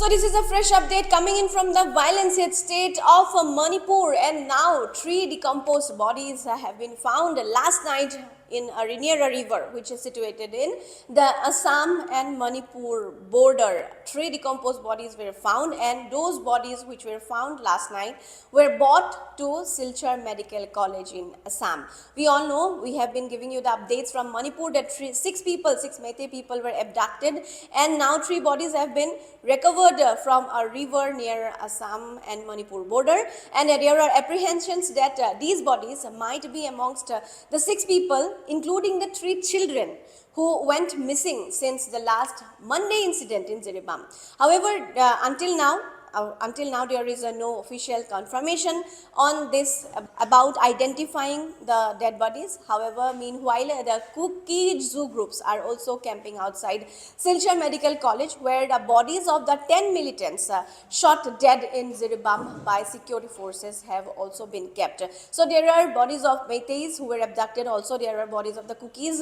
So this is a fresh update coming in from the violence-hit state of Manipur, and now three decomposed bodies have been found last night near a river which is situated in the Assam and Manipur border. Three decomposed bodies were found, and those bodies which were found last night were brought to Silchar Medical College in Assam. We all know, we have been giving you the updates from Manipur that six Meitei people were abducted, and now three bodies have been recovered from a river near Assam and Manipur border, and there are apprehensions that these bodies might be amongst the six people, including the three children who went missing since the last Monday incident in Jiribam. However, until now there is no official confirmation on this about identifying the dead bodies. However, meanwhile, the Kuki zoo groups are also camping outside Silchar Medical College, where the bodies of the 10 militants shot dead in Jiribam by security forces have also been kept. So there are bodies of Meiteis who were abducted. Also there are bodies of the Kukis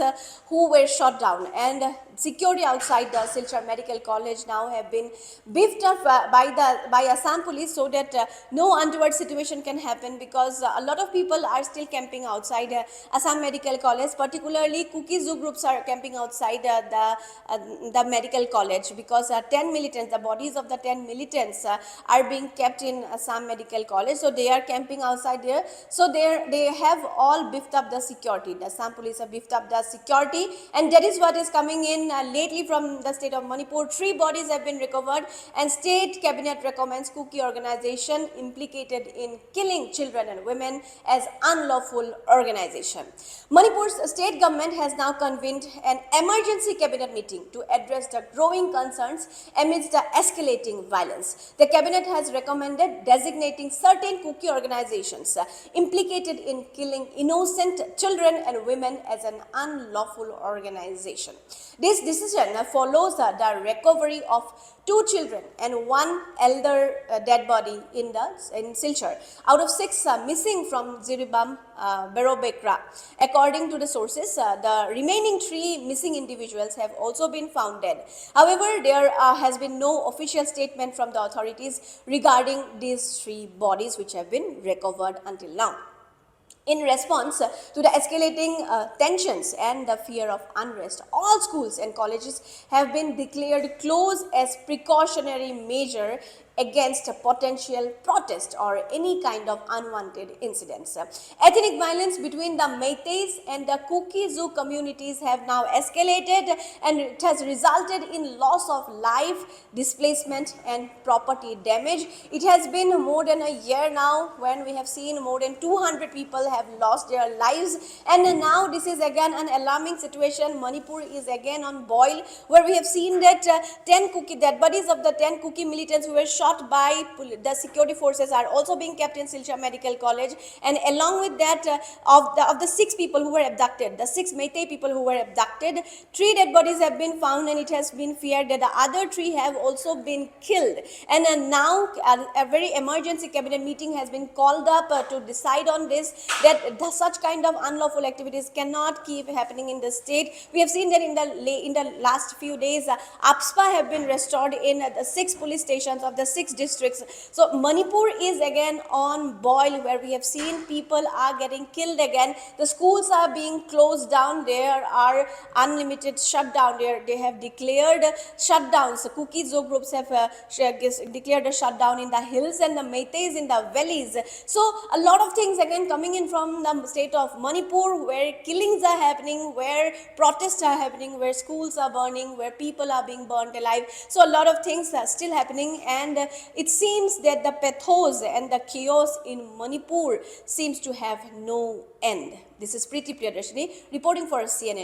who were shot down, and security outside the Silchar Medical College now have been beefed up by Assam police, so that no untoward situation can happen, because a lot of people are still camping outside Assam Medical College. Particularly Kuki zoo groups are camping outside the medical college, because 10 militants, the bodies of the 10 militants are being kept in Assam Medical College, so they are camping outside there. So they have all beefed up the security. The Assam police have beefed up the security, and that is what is coming in lately from the state of Manipur. Three bodies have been recovered, and state cabinet recommends Kuki organization implicated in killing children and women as unlawful organization. Manipur's state government has now convened an emergency cabinet meeting to address the growing concerns amidst the escalating violence. The cabinet has recommended designating certain Kuki organizations implicated in killing innocent children and women as an unlawful organization. This decision follows the recovery of two children and one elder dead body in Silchar out of six missing from Jiribam Berobekra. According to the sources, the remaining three missing individuals have also been found dead. However, there has been no official statement from the authorities regarding these three bodies which have been recovered until now. In response to the escalating tensions and the fear of unrest, all schools and colleges have been declared closed as precautionary measure against a potential protest or any kind of unwanted incidents. Ethnic violence between the Meiteis and the Kuki zoo communities have now escalated, and it has resulted in loss of life, displacement and property damage. It has been more than a year now when we have seen more than 200 people have lost their lives, and now this is again an alarming situation. Manipur is again on boil, where we have seen that 10 Kuki dead bodies of the 10 Kuki militants who were shot by the security forces are also being kept in Silchar Medical College, and along with that of the six people who were abducted, the six Meitei people who were abducted, three dead bodies have been found, and it has been feared that the other three have also been killed. And now a very emergency cabinet meeting has been called up to decide on this, that such kind of unlawful activities cannot keep happening in the state. We have seen that in the last few days, APSPA have been restored in the 6 police stations of the 6 districts. So Manipur is again on boil, where we have seen people are getting killed again. The schools are being closed down. There are unlimited shutdown. They have declared shutdowns. The Kuki zoo groups have declared a shutdown in the hills, and the Meiteis in the valleys. So a lot of things again coming in from the state of Manipur, where killings are happening, where protests are happening, where schools are burning, where people are being burnt alive. So a lot of things are still happening, and it seems that the pathos and the chaos in Manipur seems to have no end. This is Preeti Priyadarshini reporting for CNN.